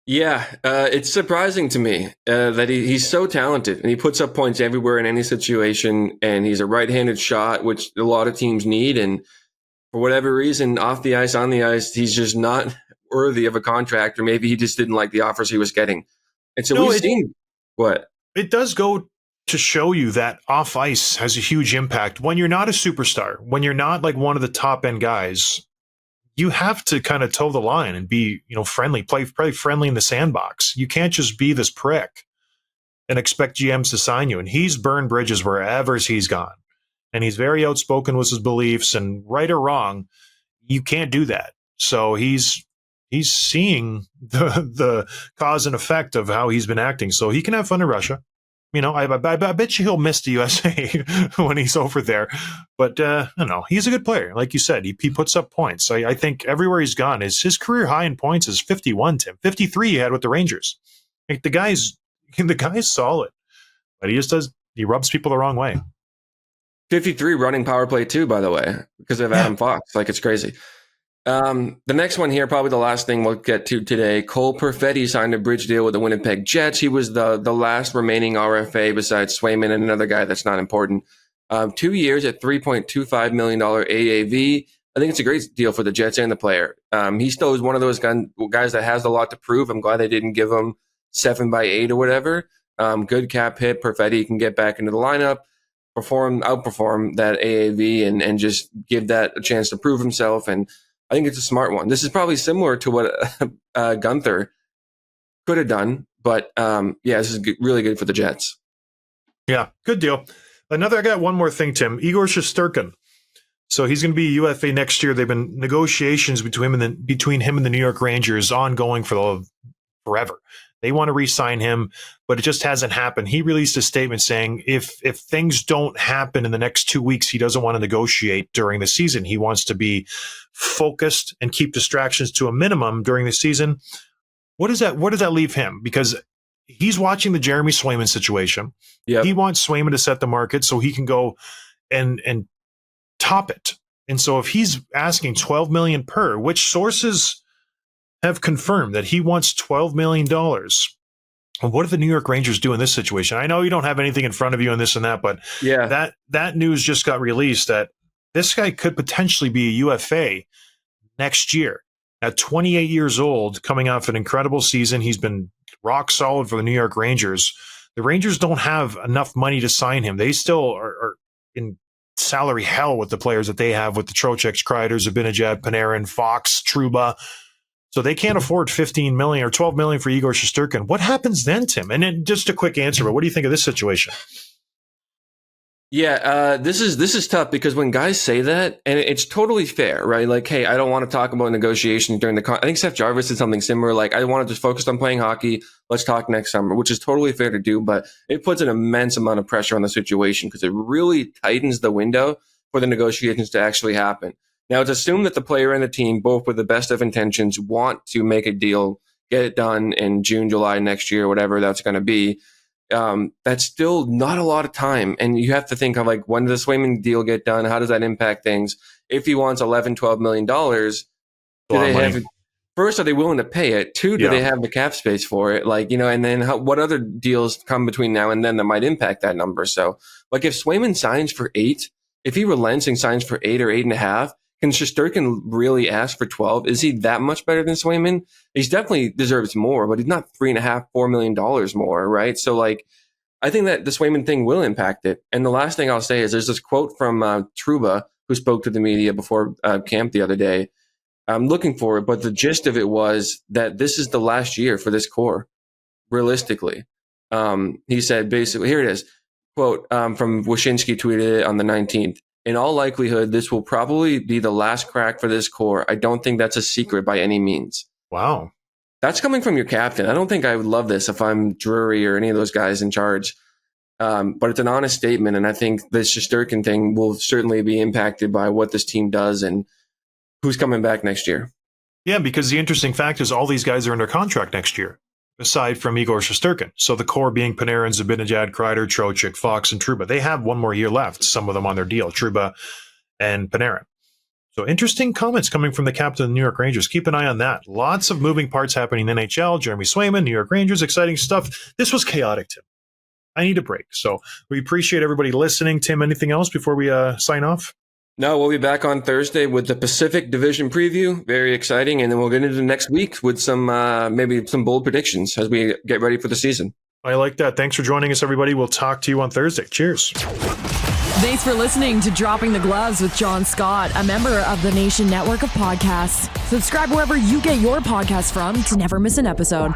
Speaker 2: Yeah, it's surprising to me that he's so talented and he puts up points everywhere in any situation, and he's a right-handed shot, which a lot of teams need, and for whatever reason, off the ice, on the ice, he's just not worthy of a contract, or maybe he just didn't like the offers he was getting. And so we've seen what?
Speaker 1: It does go to show you that off ice has a huge impact. When you're not a superstar, when you're not like one of the top end guys, you have to kind of toe the line and be, friendly, play friendly in the sandbox. You can't just be this prick and expect GMs to sign you. And he's burned bridges wherever he's gone. And he's very outspoken with his beliefs, and right or wrong, you can't do that. So he's seeing the cause and effect of how he's been acting. So he can have fun in Russia. I bet you he'll miss the USA when he's over there. But, he's a good player. Like you said, he puts up points. I think everywhere he's gone, his career high in points is 51, Tim. 53 he had with the Rangers. Like, the guy's solid. But he rubs people the wrong way.
Speaker 2: 53 running power play too, by the way, because of Adam Fox. Like, it's crazy. The next one here, probably the last thing we'll get to today. Cole Perfetti signed a bridge deal with the Winnipeg Jets. He was the last remaining RFA besides Swayman and another guy that's not important. 2 years at $3.25 million AAV. I think it's a great deal for the Jets and the player. He still is one of those guys that has a lot to prove. I'm glad they didn't give him 7x8 or whatever. Good cap hit. Perfetti can get back into the lineup, outperform that AAV, and just give that a chance to prove himself. And I think it's a smart one. This is probably similar to what Guenther could have done, but this is really good for the Jets. Yeah,
Speaker 1: good deal. I got one more thing, Tim. Igor Shesterkin. So he's going to be a UFA next year. They've been negotiations between him and the New York Rangers ongoing for forever. They want to re-sign him, but it just hasn't happened. He released a statement saying if things don't happen in the next 2 weeks, he doesn't want to negotiate during the season. He wants to be focused and keep distractions to a minimum during the season. Where does that leave him? Because he's watching the Jeremy Swayman situation.
Speaker 2: Yep.
Speaker 1: He wants Swayman to set the market so he can go and top it. And so if he's asking $12 million per, which sources have confirmed that he wants $12 million. What do the New York Rangers do in this situation? I know you don't have anything in front of you on this and that, but that news just got released that this guy could potentially be a UFA next year at 28 years old, coming off an incredible season. He's been rock solid for the New York Rangers. The Rangers don't have enough money to sign him. They still are in salary hell with the players that they have with the Trocheck, Kreider, Zibanejad, Panarin, Fox, Trouba. So they can't afford $15 million or $12 million for Igor Shesterkin. What happens then, Tim? And then just a quick answer, but what do you think of this situation?
Speaker 2: Yeah, this is tough because when guys say that, and it's totally fair, right? Like, hey, I don't want to talk about negotiations during I think Seth Jarvis did something similar. Like, I want to just focus on playing hockey. Let's talk next summer, which is totally fair to do, but it puts an immense amount of pressure on the situation because it really tightens the window for the negotiations to actually happen. Now, it's assumed that the player and the team, both with the best of intentions, want to make a deal, get it done in June, July next year, whatever that's going to be. That's still not a lot of time. And you have to think of like, when does the Swayman deal get done? How does that impact things? If he wants $11, $12 million, first, are they willing to pay it? Two, do they have the cap space for it? Like, and then what other deals come between now and then that might impact that number? So, like, if Swayman signs for 8, if he relents and signs for 8 or 8.5, can Shesterkin really ask for 12? Is he that much better than Swayman? He's definitely deserves more, but he's not $3.5, $4 million more, right? So, like, I think that the Swayman thing will impact it. And the last thing I'll say is there's this quote from Trouba, who spoke to the media before camp the other day. I'm looking for it, but the gist of it was that this is the last year for this core, realistically. He said, basically, here it is, quote from Wyshynski, tweeted it on the 19th. In all likelihood, this will probably be the last crack for this core. I don't think that's a secret by any means.
Speaker 1: Wow.
Speaker 2: That's coming from your captain. I don't think I would love this if I'm Drury or any of those guys in charge. But it's an honest statement, and I think this Shesterkin thing will certainly be impacted by what this team does and who's coming back next year.
Speaker 1: Yeah, because the interesting fact is all these guys are under contract next year, aside from Igor Shesterkin. So the core being Panarin, Zibanejad, Kreider, Trocheck, Fox, and Trouba. They have one more year left, some of them on their deal, Trouba and Panarin. So interesting comments coming from the captain of the New York Rangers. Keep an eye on that. Lots of moving parts happening in the NHL. Jeremy Swayman, New York Rangers, exciting stuff. This was chaotic, Tim. I need a break. So we appreciate everybody listening. Tim, anything else before we sign off?
Speaker 2: No, we'll be back on Thursday with the Pacific Division preview. Very exciting. And then we'll get into next week with some maybe some bold predictions as we get ready for the season.
Speaker 1: I like that. Thanks for joining us, everybody. We'll talk to you on Thursday. Cheers.
Speaker 4: Thanks for listening to Dropping the Gloves with John Scott, a member of the Nation Network of Podcasts. Subscribe wherever you get your podcasts from to never miss an episode.